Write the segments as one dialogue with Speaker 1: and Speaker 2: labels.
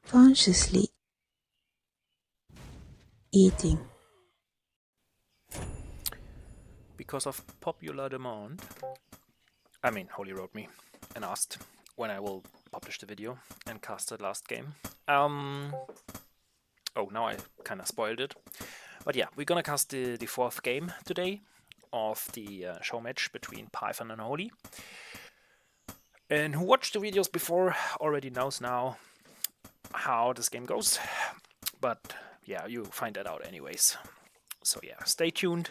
Speaker 1: consciously eating.
Speaker 2: Because of popular demand, I mean, Holly wrote me and asked when I will publish the video and cast the last game. Oh, now I kind of spoiled it. But yeah, we're gonna cast the fourth game today of the show match between Python and Holly. And who watched the videos before already knows now how this game goes. But yeah, you find that out anyways. So yeah, stay tuned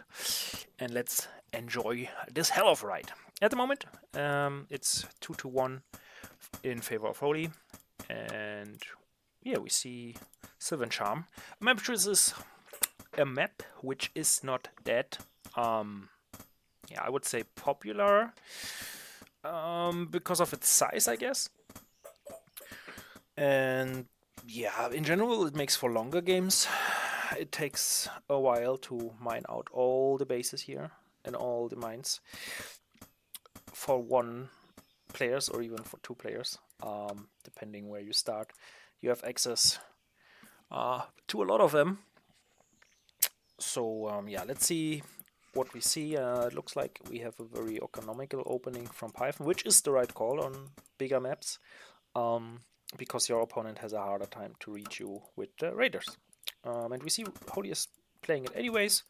Speaker 2: and let's enjoy this hell of a ride. At the moment, it's 2-1 in favor of Holy. And yeah, we see Sylvan Charm. Map choice is a map which is not that, yeah, I would say popular because of its size, I guess. And yeah, in general, it makes for longer games. It takes a while to mine out all the bases here and all the mines for one players or even for two players, depending where you start. You have access to a lot of them. So yeah, let's see what we see. It looks like we have a very economical opening from Python, which is the right call on bigger maps, because your opponent has a harder time to reach you with raiders. And we see Holy is playing it anyways,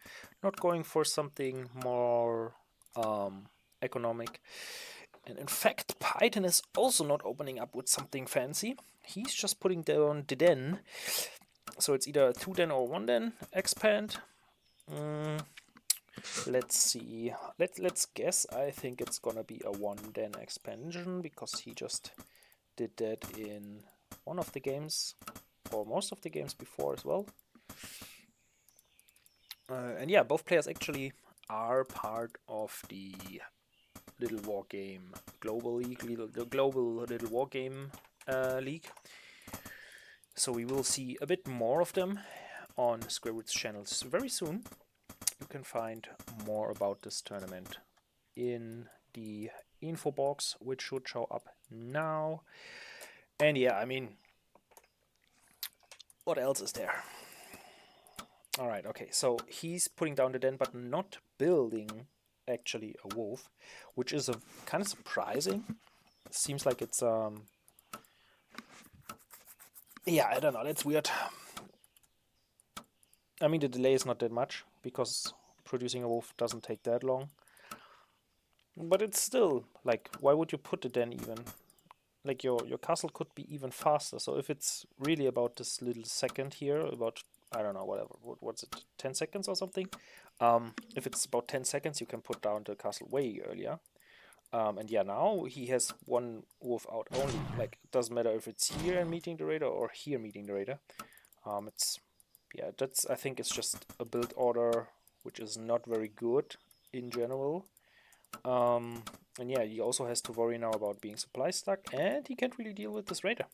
Speaker 2: not going for something more economic. And in fact, Python is also not opening up with something fancy. He's just putting down the den. So it's either a 2 den or 1 den expand. Let's see. Let's guess. I think it's gonna be a 1 den expansion because he just did that in one of the games or most of the games before as well. And yeah, both players actually are part of the Little War Game Global League, the Global Little War Game League. So we will see a bit more of them on Squareroot's channels very soon. You can find more about this tournament in the info box, which should show up now. And yeah, I mean, what else is there? All right, okay, so he's putting down the den, but not building actually a wolf, which is a kind of surprising. It seems like it's yeah, I don't know, that's weird. I mean, the delay is not that much because producing a wolf doesn't take that long, but it's still like, why would you put it then? Even like your castle could be even faster. So if it's really about this little second here, about, I don't know, whatever, what's it, 10 seconds or something, if it's about 10 seconds, you can put down the castle way earlier. And yeah, now he has one wolf out only. Like, it doesn't matter if it's here and meeting the raider or here meeting the raider. It's, yeah, that's, I think it's just a build order which is not very good in general. And yeah, he also has to worry now about being supply stuck, and he can't really deal with this raider.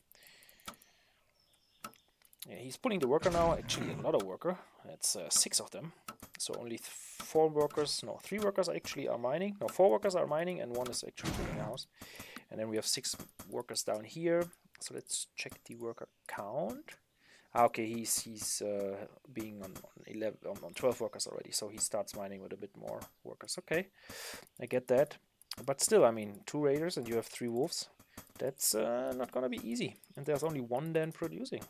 Speaker 2: Yeah, he's putting the worker now, actually another worker. It's 6 of them. So only 4 workers, no, 3 workers actually are mining. No, 4 workers are mining and 1 is actually building a house. And then we have 6 workers down here. So let's check the worker count. Okay, he's being on 12 workers already, so he starts mining with a bit more workers. Okay, I get that. But still, I mean, 2 raiders and you have 3 wolves. That's not gonna be easy. And there's only 1 den producing.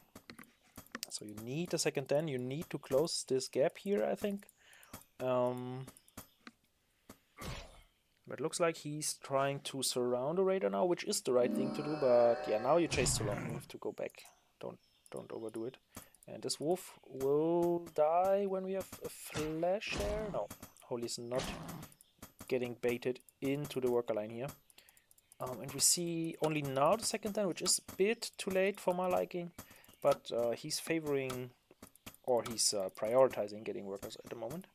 Speaker 2: So you need a second den. You need to close this gap here, I think. But it looks like he's trying to surround a raider now, which is the right thing to do. But yeah, now you chase too long. You have to go back. Don't overdo it. And this wolf will die when we have a flash there. No, Holy's not getting baited into the worker line here. And we see only now the second den, which is a bit too late for my liking. But he's favoring, or he's prioritizing getting workers at the moment,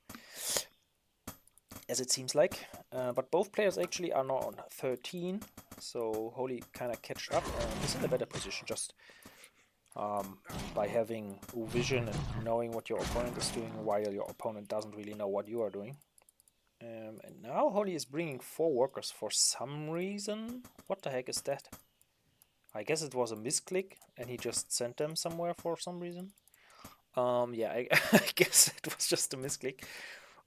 Speaker 2: as it seems like. But both players actually are now on 13, so Holy kind of catched up and he's in a better position just by having vision and knowing what your opponent is doing while your opponent doesn't really know what you are doing. And now Holy is bringing 4 workers for some reason. What the heck is that? I guess it was a misclick, and he just sent them somewhere for some reason. Yeah, I guess it was just a misclick.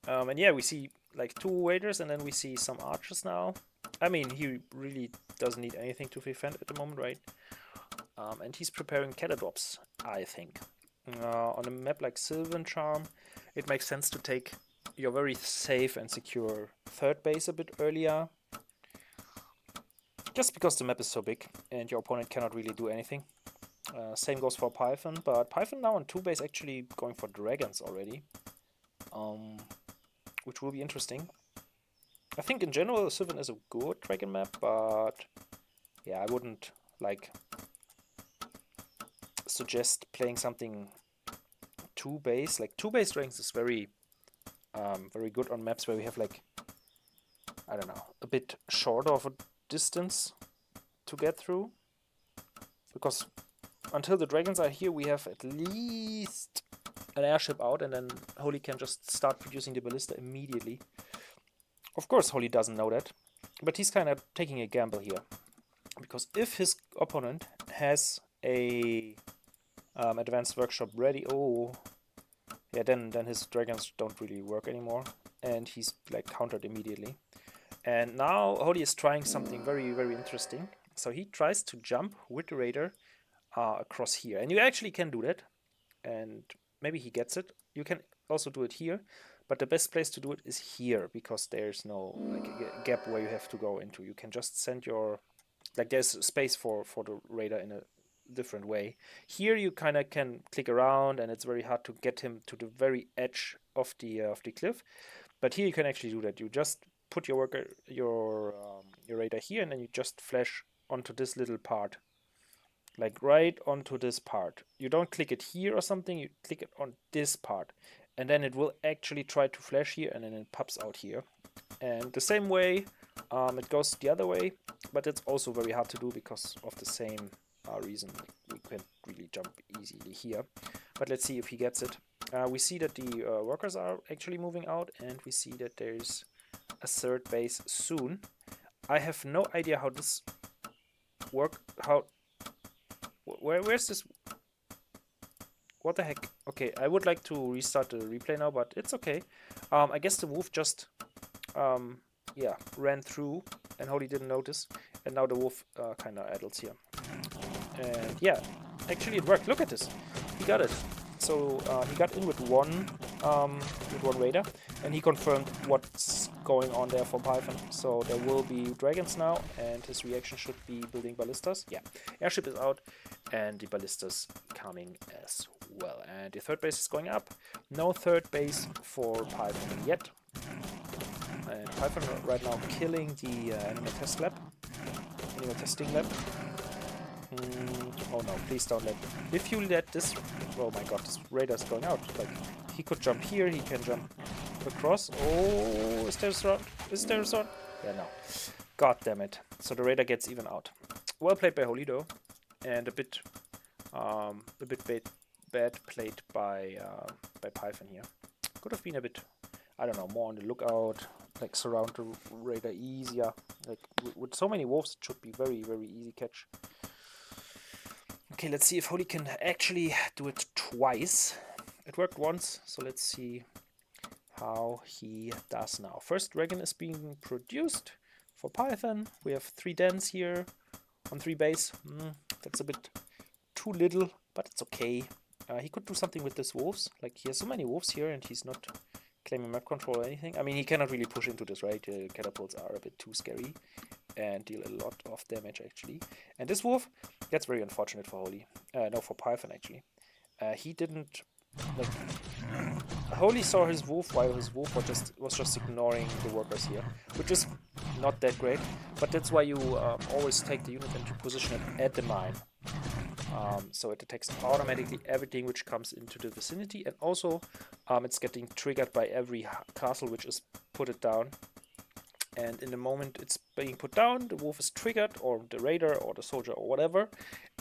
Speaker 2: And yeah, we see like 2 raiders, and then we see some archers now. I mean, he really doesn't need anything to defend at the moment, right? And he's preparing catadrops, I think. On a map like Sylvan Charm, it makes sense to take your very safe and secure 3rd base a bit earlier. Just because the map is so big and your opponent cannot really do anything. Same goes for Python, but Python now on 2 base actually going for dragons already. Which will be interesting. I think in general Sylvan is a good dragon map, but yeah, I wouldn't like suggest playing something 2 base. Like 2 base dragons is very good on maps where we have like, I don't know, a bit shorter of a distance to get through. Because until the dragons are here, we have at least an airship out, and then Holy can just start producing the ballista immediately. Of course, Holy doesn't know that, but he's kind of taking a gamble here. Because if his opponent has a advanced workshop ready, oh, yeah, then his dragons don't really work anymore, and he's like countered immediately. And now Holy is trying something very, very interesting. So he tries to jump with the raider across here, and you actually can do that, and maybe he gets it. You can also do it here, but the best place to do it is here, because there's no like a gap where you have to go into. You can just send your, like, there's space for the raider in a different way. Here you kind of can click around, and it's very hard to get him to the very edge of the cliff. But here you can actually do that. You just put your worker, your raider here, and then you just flash onto this little part, like right onto this part. You don't click it here or something, you click it on this part, and then it will actually try to flash here, and then it pops out here. And the same way it goes the other way, but it's also very hard to do because of the same reason. We can't really jump easily here, but let's see if he gets it. We see that the workers are actually moving out, and we see that there's a 3rd base soon. I have no idea how this where's this? What the heck? Okay, I would like to restart the replay now, but it's okay. I guess the wolf just yeah, ran through, and Holy didn't notice, and now the wolf kind of idles here. And yeah, actually it worked. Look at this. He got it. So he got in with one raider, and he confirmed what's going on there for Python. So there will be dragons now, and his reaction should be building ballistas. Yeah, airship is out, and the ballistas coming as well. And the 3rd base is going up. No 3rd base for Python yet. And Python right now killing the animal testing lab. Oh no, please don't let... If you let this... Oh my god, this raider's going out. Like, he could jump here, he can jump across. Oh, is there a sword? Is there a sword? Yeah, no. God damn it. So the raider gets even out. Well played by Holy though. And a bit bad played by Python here. Could have been a bit, I don't know, more on the lookout. Like, surround the raider easier. Like, with so many wolves, it should be very, very easy catch. Okay, let's see if Holy can actually do it twice. It worked once, so let's see how he does now. First dragon is being produced for Python. We have 3 dens here on 3 base. That's a bit too little, but it's okay. He could do something with these wolves. Like, he has so many wolves here, and he's not claiming map control or anything. I mean, he cannot really push into this, right? Catapults are a bit too scary and deal a lot of damage, actually. And this wolf, that's very unfortunate for Holy. No, for Python, actually. He didn't, like... Holy saw his wolf while his wolf was just ignoring the workers here, which is not that great, but that's why you always take the unit and you position it at the mine. So it detects automatically everything which comes into the vicinity, and also it's getting triggered by every castle which is put it down. And in the moment it's being put down, the wolf is triggered, or the raider, or the soldier, or whatever,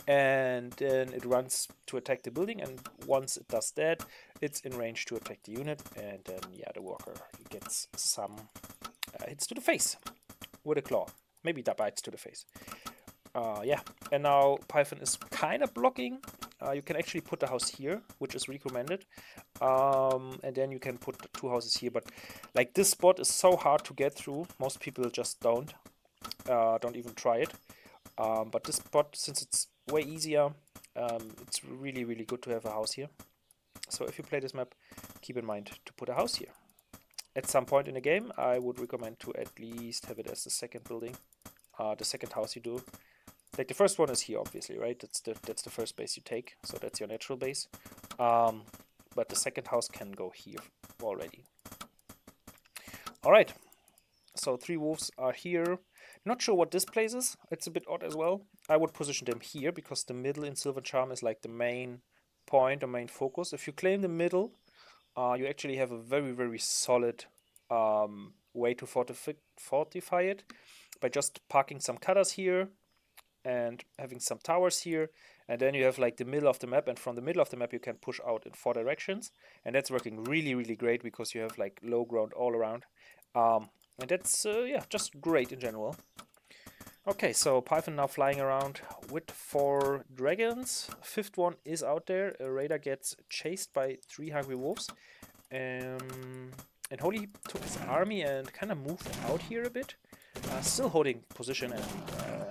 Speaker 2: and then it runs to attack the building, and once it does that, it's in range to attack the unit, and then, yeah, the worker gets some hits to the face with a claw. Maybe that bites to the face. Yeah, and now Python is kind of blocking. You can actually put the house here, which is recommended. And then you can put the 2 houses here. But like this spot is so hard to get through. Most people just don't even try it. But this spot, since it's way easier, it's really, really good to have a house here. So if you play this map, keep in mind to put a house here. At some point in the game, I would recommend to at least have it as the second building, the second house you do. Like the first one is here, obviously, right? That's the first base you take, so that's your natural base. But the second house can go here already. All right, so 3 wolves are here. Not sure what this place is. It's a bit odd as well. I would position them here because the middle in Silver Charm is like the main point, the main focus. If you claim the middle, you actually have a very, very solid way to fortify it by just parking some cutters here and having some towers here, and then you have like the middle of the map, and from the middle of the map you can push out in 4 directions, and that's working really, really great because you have like low ground all around, and that's yeah, just great in general. Okay, so Python now flying around with 4 dragons. 5th one is out there. A raider gets chased by 3 hungry wolves, and Holy took his army and kind of moved out here a bit. Still holding position, and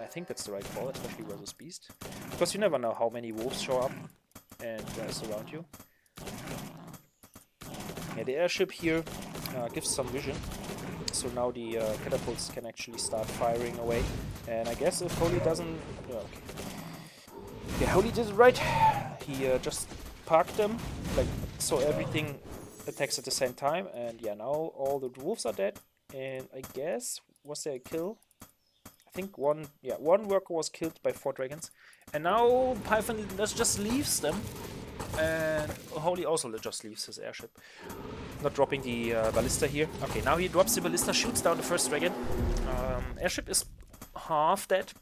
Speaker 2: I think that's the right call, especially versus Beast. Because you never know how many wolves show up and surround you. Yeah, the airship here gives some vision. So now the catapults can actually start firing away. And I guess if Holy doesn't... okay. Yeah, Holy did it right. He just parked them, like, so everything attacks at the same time. And yeah, now all the wolves are dead. And I guess... was there a kill? I think one worker was killed by 4 dragons. And now Python just leaves them. And Holy also just leaves his airship. Not dropping the ballista here. Okay, now he drops the ballista, shoots down the first dragon. Airship is half dead.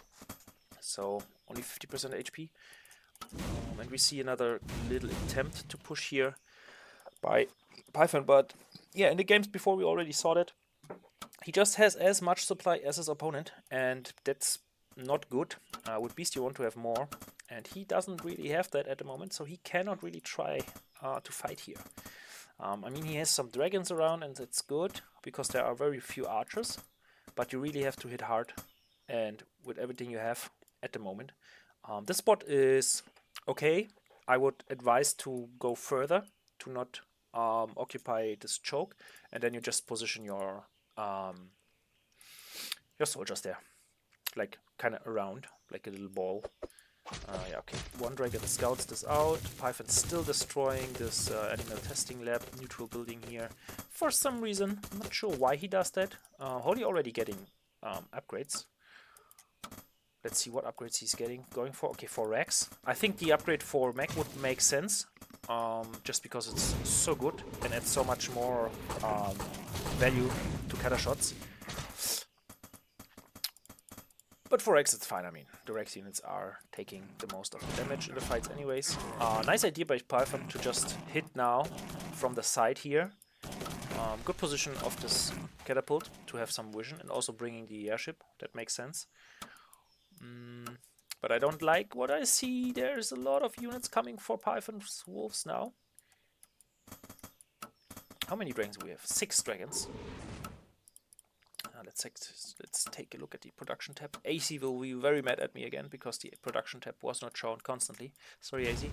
Speaker 2: So only 50% HP. And we see another little attempt to push here by Python. But yeah, in the games before we already saw that. He just has as much supply as his opponent, and that's not good. With Beast you want to have more, and he doesn't really have that at the moment, so he cannot really try to fight here. I mean, he has some dragons around, and it's good, because there are very few archers, but you really have to hit hard, and with everything you have at the moment. This spot is okay. I would advise to go further, to not occupy this choke, and then you just position your soldiers there, like kind of around, like a little ball. Yeah, okay. 1 dragon scouts this out. Python's still destroying this animal testing lab, neutral building here. For some reason, I'm not sure why he does that. Holy already getting upgrades. Let's see what upgrades he's getting. Going for, okay, for Rex. I think the upgrade for Mech would make sense, just because it's so good and adds so much more value to cutter shots. But for Rex it's fine. I mean, the Rex units are taking the most of the damage in the fights anyways. Nice idea by Python to just hit now from the side here. Good position of this catapult to have some vision, and also bringing the airship. That makes sense. But I don't like what I see. There's a lot of units coming for Python's wolves now. How many dragons do we have? 6 dragons. Let's take a look at the production tab. AC will be very mad at me again because the production tab was not shown constantly. Sorry, AC.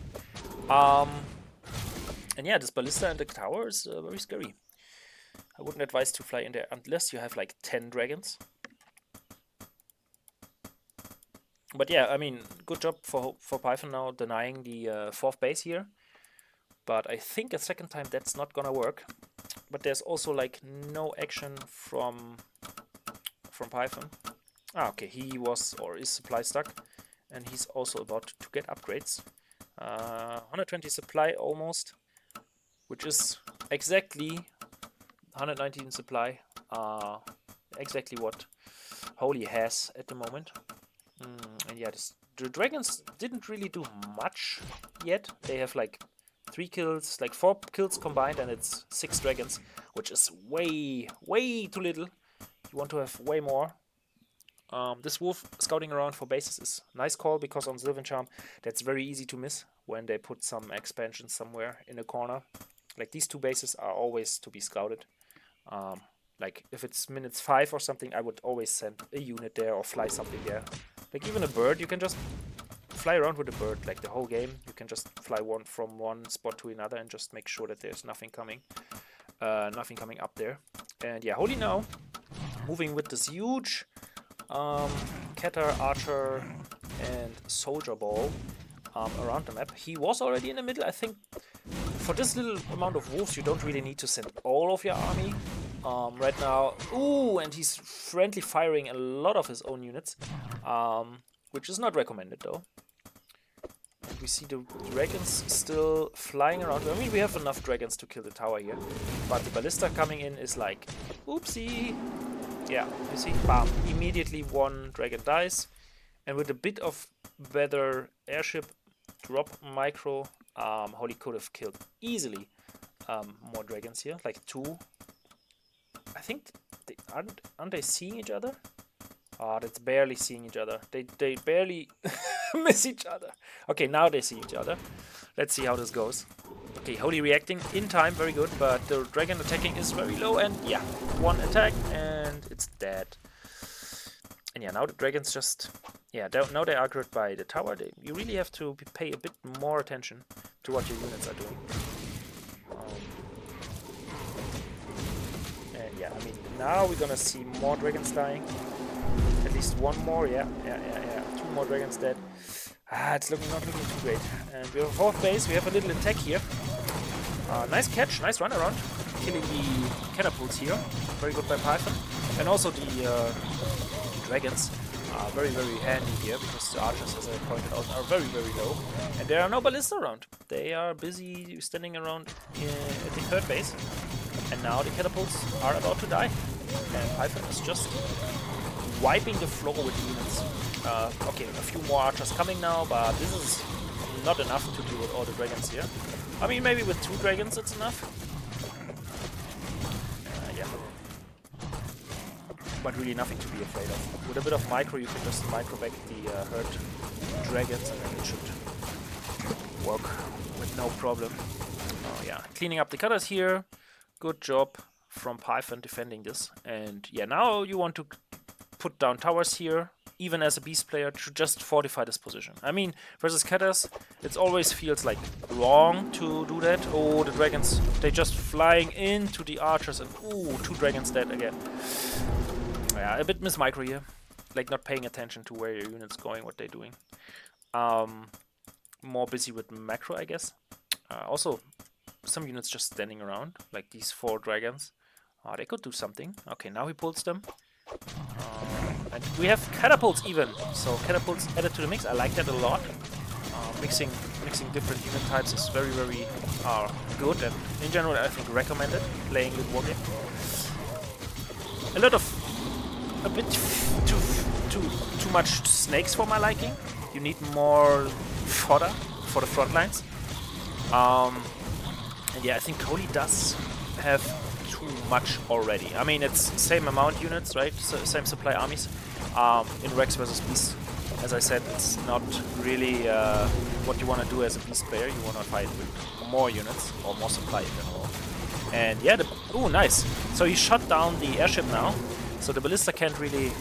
Speaker 2: And yeah, this ballista and the tower is very scary. I wouldn't advise to fly in there unless you have like 10 dragons. But yeah, I mean, good job for Python now denying the 4th base here. But I think a second time that's not gonna work. But there's also like no action from Python. Ah, okay, he was or is supply stuck, and he's also about to get upgrades. 120 supply almost, which is exactly 119 supply. Exactly what Holy has at the moment. And yeah, the dragons didn't really do much yet. They have like 3 kills, like 4 kills combined, and it's 6 dragons, which is way too little. You want to have way more. This wolf scouting around for bases is a nice call, because on Sylvan Charm that's very easy to miss when they put some expansion somewhere in a corner. Like these 2 bases are always to be scouted. Like if it's minutes 5 or something, I would always send a unit there or fly something there. Like even a bird, you can just fly around with a bird like the whole game. You can just fly from one spot to another and just make sure that there's nothing coming up there. And yeah, Holy now moving with this huge Keter, Archer, and Soldier Ball around the map. He was already in the middle. I think for this little amount of wolves, you don't really need to send all of your army. Right now, ooh, and he's friendly firing a lot of his own units, which is not recommended though. And we see the dragons still flying around. I mean, we have enough dragons to kill the tower here, but the ballista coming in is like, oopsie. Yeah, you see, bam, immediately 1 dragon dies, and with a bit of better airship drop micro, Holy could have killed easily more dragons here, like 2. I think they aren't they seeing each other? Oh, that's barely seeing each other. They barely miss each other. Okay, now they see each other. Let's see how this goes. Okay, Holy reacting in time, very good, but the dragon attacking is very low, and yeah, 1 attack and it's dead. And yeah, now the dragons just, yeah, now they're aggroed by the tower. You really have to pay a bit more attention to what your units are doing. And yeah, I mean, now we're gonna see more dragons dying. At least 1 more, yeah. 2 more dragons dead. It's not looking too great. And we have a 4th base, we have a little attack here. Nice catch, nice run around. Killing the catapults here. Very good by Python. And also the dragons are very, very handy here, because the archers, as I pointed out, are very, very low. And there are no ballista around. They are busy standing around at the 3rd base. And now the catapults are about to die. And Python is just wiping the floor with units. Okay, a few more archers coming now, but this is not enough to deal with all the dragons here. I mean, maybe with 2 dragons it's enough. Yeah. But really nothing to be afraid of. With a bit of micro, you can just micro back the herd dragons, and then it should work with no problem. Oh yeah, cleaning up the cutters here. Good job from Python defending this. And yeah, now you want to put down towers here, even as a beast player, to just fortify this position. I mean, versus cutters, it always feels like wrong to do that. Oh, the dragons, they just flying into the archers, and ooh, 2 dragons dead again. Yeah, a bit miss micro here, like not paying attention to where your unit's going, what they're doing. More busy with macro, I guess. Also, some units just standing around, like these 4 dragons. They could do something. Okay, now he pulls them. And we have catapults even, so catapults added to the mix. I like that a lot. Mixing different unit types is very, very good, and in general I think recommended playing with wargame. A bit too much snakes for my liking. You need more fodder for the front lines. And yeah, I think Holy does have too much already. I mean, it's same amount units, right? So, same supply armies. In Rex versus Beast, as I said, it's not really what you want to do as a Beast player. You want to fight with more units or more supply in general. And yeah, ooh, nice. So he shut down the airship now. So the ballista can't really,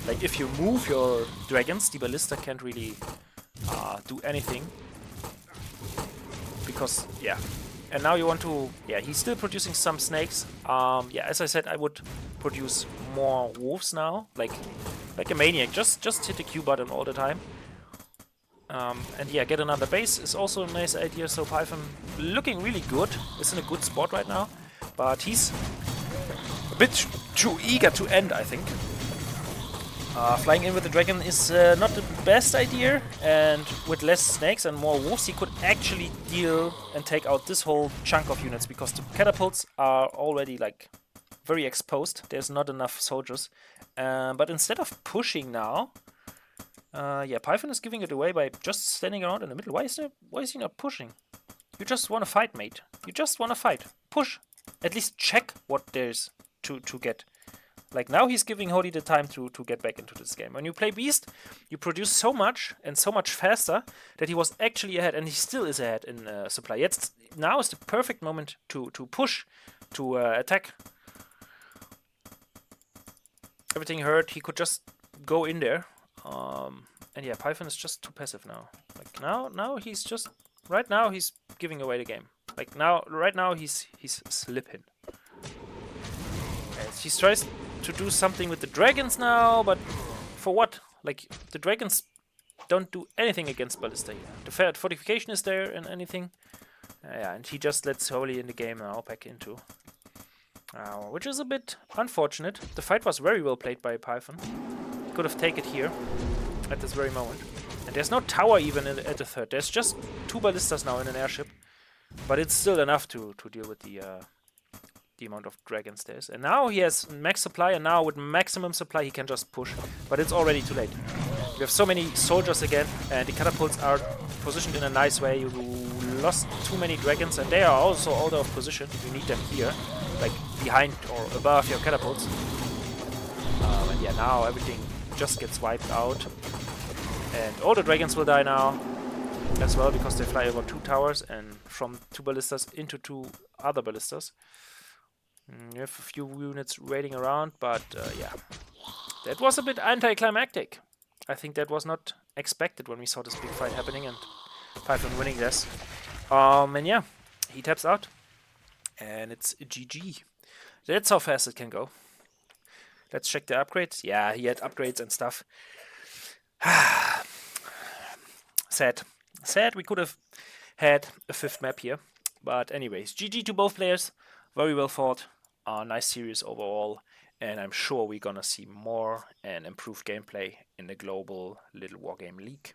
Speaker 2: like, if you move your dragons, the ballista can't really do anything. Because, yeah. And now you want to, yeah, he's still producing some snakes. Yeah, as I said, I would produce more wolves now, like a maniac. Just hit the Q button all the time. And yeah, get another base is also a nice idea. So Python looking really good. Is in a good spot right now, but he's a bit too eager to end, I think. Flying in with the dragon is not the best idea, and with less snakes and more wolves, he could actually deal and take out this whole chunk of units, because the catapults are already like very exposed. There's not enough soldiers. But instead of pushing now, yeah, Python is giving it away by just standing around in the middle. Why is he not pushing? You just want to fight, mate. You just want to fight. Push. At least check what there's to get. Like now he's giving Hody the time to get back into this game. When you play Beast, you produce so much and so much faster that he was actually ahead, and he still is ahead in supply. Yet now is the perfect moment to push, to attack. Everything hurt. He could just go in there. And yeah, Python is just too passive now. Like now he's just right now he's giving away the game. Like right now he's slipping. And he tries to do something with the dragons now, but for what? Like the dragons don't do anything against Ballista here. The fortification is there and anything. Yeah, and he just lets Holy in the game now back into. Which is a bit unfortunate. The fight was very well played by Python. He could have taken it here at this very moment. And there's no tower even at the third. There's just 2 ballistas now in an airship. But it's still enough to deal with the amount of dragons there is. And now he has max supply, and now with maximum supply he can just push. But it's already too late. We have so many soldiers again, and the catapults are positioned in a nice way. You lost too many dragons, and they are also out of position. You need them here, like behind or above your catapults. And yeah, now everything just gets wiped out. And all the dragons will die now as well, because they fly over 2 towers and from 2 ballistas into 2 other ballistas. You have a few units raiding around, but yeah. That was a bit anticlimactic. I think that was not expected when we saw this big fight happening and Python winning this. And yeah, he taps out. And it's GG. That's how fast it can go. Let's check the upgrades. Yeah, he had upgrades and stuff. Sad. Sad we could have had a 5th map here. But anyways, GG to both players. Very well fought. Nice series overall. And I'm sure we're gonna see more and improved gameplay in the global Little Wargame League.